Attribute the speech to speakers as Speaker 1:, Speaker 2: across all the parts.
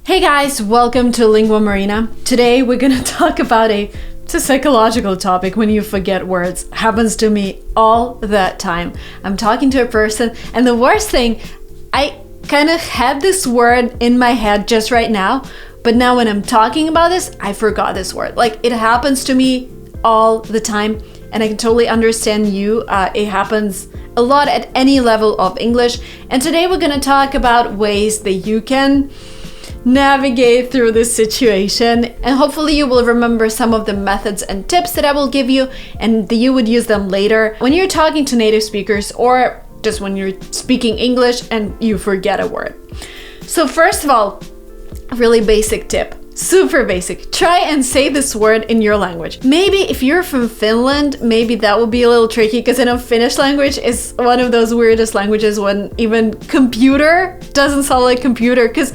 Speaker 1: Hey guys, welcome to linguamarina. Today we're gonna talk about it's a psychological topic when you forget words. Happens to me all the time. I'm talking to a person and the worst thing, I kind of had this word in my head just right now, but now when I'm talking about this, I forgot this word. Like, it happens to me all the time and I can totally understand you. It happens a lot at any level of English. And today we're gonna talk about ways that you can navigate through this situation, and hopefully you will remember some of the methods and tips that I will give you and that you would use them later when you're talking to native speakers or just when you're speaking English and you forget a word. So first of all, a really basic tip, super basic. Try and say this word in your language. Maybe if you're from Finland, maybe that would be a little tricky because I know Finnish language is one of those weirdest languages when even computer doesn't sound like computer, because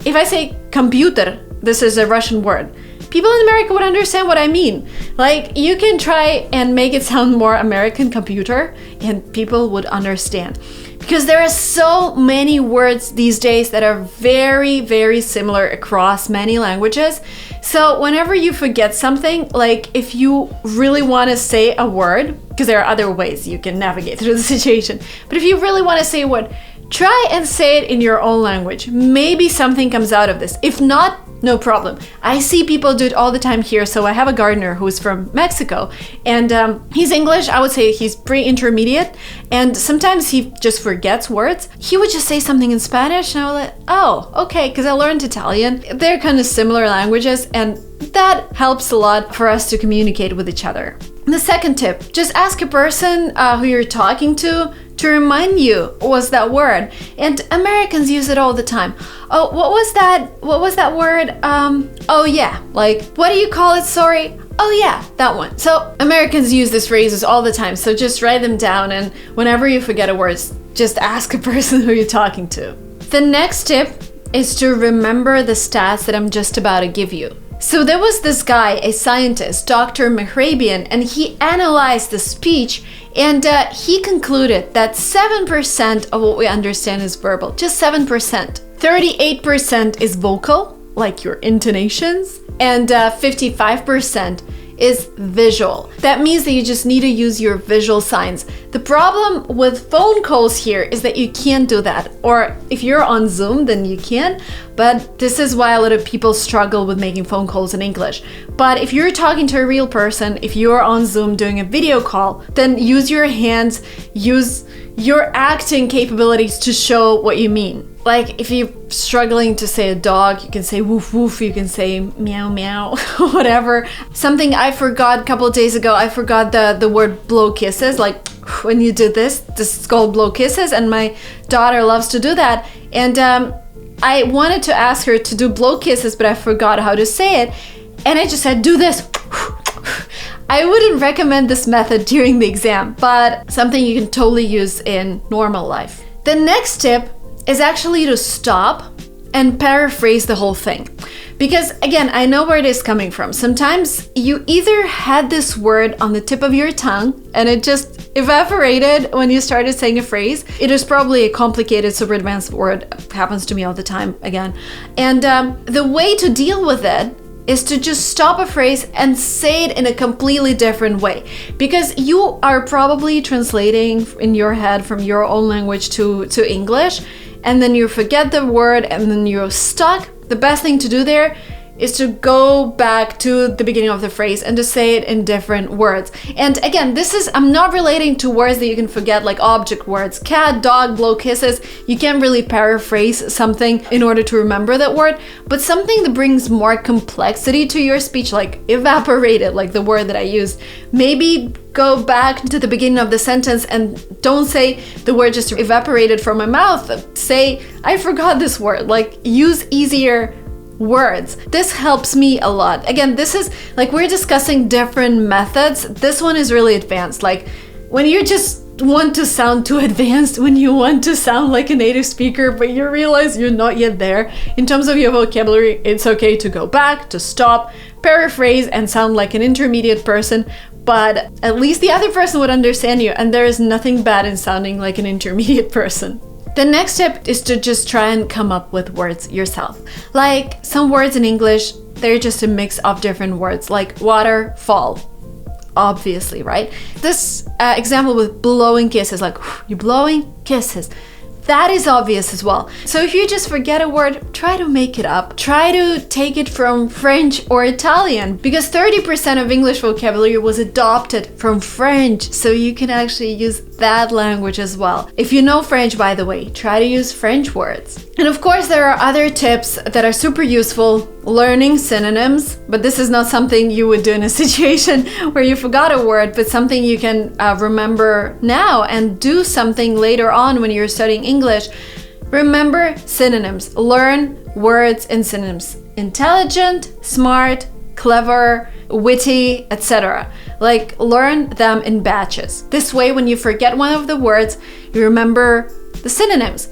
Speaker 1: if I say computer, this is a Russian word, people in America would understand what I mean. Like, you can try and make it sound more American, computer, and people would understand. Because there are so many words these days that are very, very similar across many languages. So whenever you forget something, like if you really want to say a word, because there are other ways you can navigate through the situation, but if you really want to say a word, try and say it in your own language. Maybe something comes out of this. If not, no problem. I see people do it all the time here. So I have a gardener who's from Mexico and he's English. I would say he's pre-intermediate. And sometimes he just forgets words. He would just say something in Spanish and I was like, oh, okay, because I learned Italian. They're kind of similar languages and that helps a lot for us to communicate with each other. The second tip, just ask a person who you're talking to remind you what was that word. And Americans use it all the time. Oh, what was that word? Oh yeah, like, what do you call it? Sorry. Oh yeah, that one. So Americans use these phrases all the time. So just write them down and whenever you forget a word, just ask a person who you're talking to. The next tip is to remember the stats that I'm just about to give you. So there was this guy, a scientist, Dr. Mehrabian, and he analyzed the speech and he concluded that 7% of what we understand is verbal, just 7%. 38% is vocal, like your intonations, and 55% is visual. That means that you just need to use your visual signs. The problem with phone calls here is that you can't do that. Or if you're on Zoom, then you can. But this is why a lot of people struggle with making phone calls in English. But if you're talking to a real person, if you're on Zoom doing a video call, then use your hands, use your acting capabilities to show what you mean. Like, if you're struggling to say a dog, you can say woof woof, you can say meow meow, whatever. Something I forgot a couple of days ago, I forgot the word blow kisses. Like, when you do this is called blow kisses, and my daughter loves to do that. And I wanted to ask her to do blow kisses, but I forgot how to say it. And I just said, do this. I wouldn't recommend this method during the exam, but something you can totally use in normal life. The next tip is actually to stop and paraphrase the whole thing. Because again, I know where it is coming from. Sometimes you either had this word on the tip of your tongue and it just evaporated when you started saying a phrase. It is probably a complicated, super advanced word. It happens to me all the time again. And the way to deal with it is to just stop a phrase and say it in a completely different way. Because you are probably translating in your head from your own language to English, and then you forget the word and then you're stuck. The best thing to do there is to go back to the beginning of the phrase and to say it in different words. And again, I'm not relating to words that you can forget, like object words, cat, dog, blow kisses. You can't really paraphrase something in order to remember that word, but something that brings more complexity to your speech, like evaporated, like the word that I used. Maybe go back to the beginning of the sentence and don't say the word just evaporated from my mouth. Say, I forgot this word. Like, use easier words. This helps me a lot. Again, this is like, we're discussing different methods. This one is really advanced. Like, when you just want to sound too advanced, when you want to sound like a native speaker, but you realize you're not yet there in terms of your vocabulary, it's okay to go back, to stop, paraphrase, and sound like an intermediate person. But at least the other person would understand you, and there is nothing bad in sounding like an intermediate person. The next step is to just try and come up with words yourself. Like some words in English, they're just a mix of different words, like water, fall. Obviously, right? This example with blowing kisses, like you're blowing kisses. That is obvious as well. So if you just forget a word, try to make it up. Try to take it from French or Italian, because 30% of English vocabulary was adopted from French. So you can actually use that language as well. If you know French, by the way, try to use French words. And of course, there are other tips that are super useful. Learning synonyms, but this is not something you would do in a situation where you forgot a word, but something you can remember now and do something later on when you're studying English. Remember synonyms. Learn words in synonyms. Intelligent, smart, clever, witty, etc. Like learn them in batches. This way, when you forget one of the words, you remember the synonyms.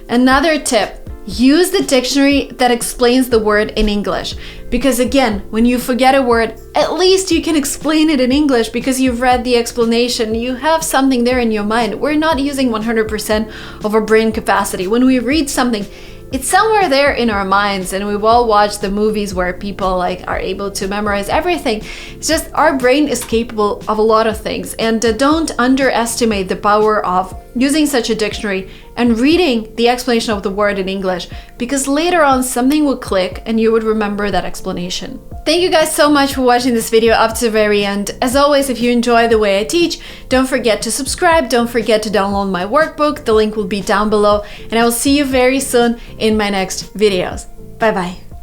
Speaker 1: Another tip, use the dictionary that explains the word in English. Because again, when you forget a word, at least you can explain it in English because you've read the explanation. You have something there in your mind. We're not using 100% of our brain capacity. When we read something, it's somewhere there in our minds, and we've all watched the movies where people like are able to memorize everything. It's just our brain is capable of a lot of things, and don't underestimate the power of using such a dictionary and reading the explanation of the word in English, because later on something will click and you would remember that explanation. Thank you guys so much for watching this video up to the very end. As always, if you enjoy the way I teach, don't forget to subscribe, don't forget to download my workbook, the link will be down below, and I will see you very soon in my next videos. Bye bye.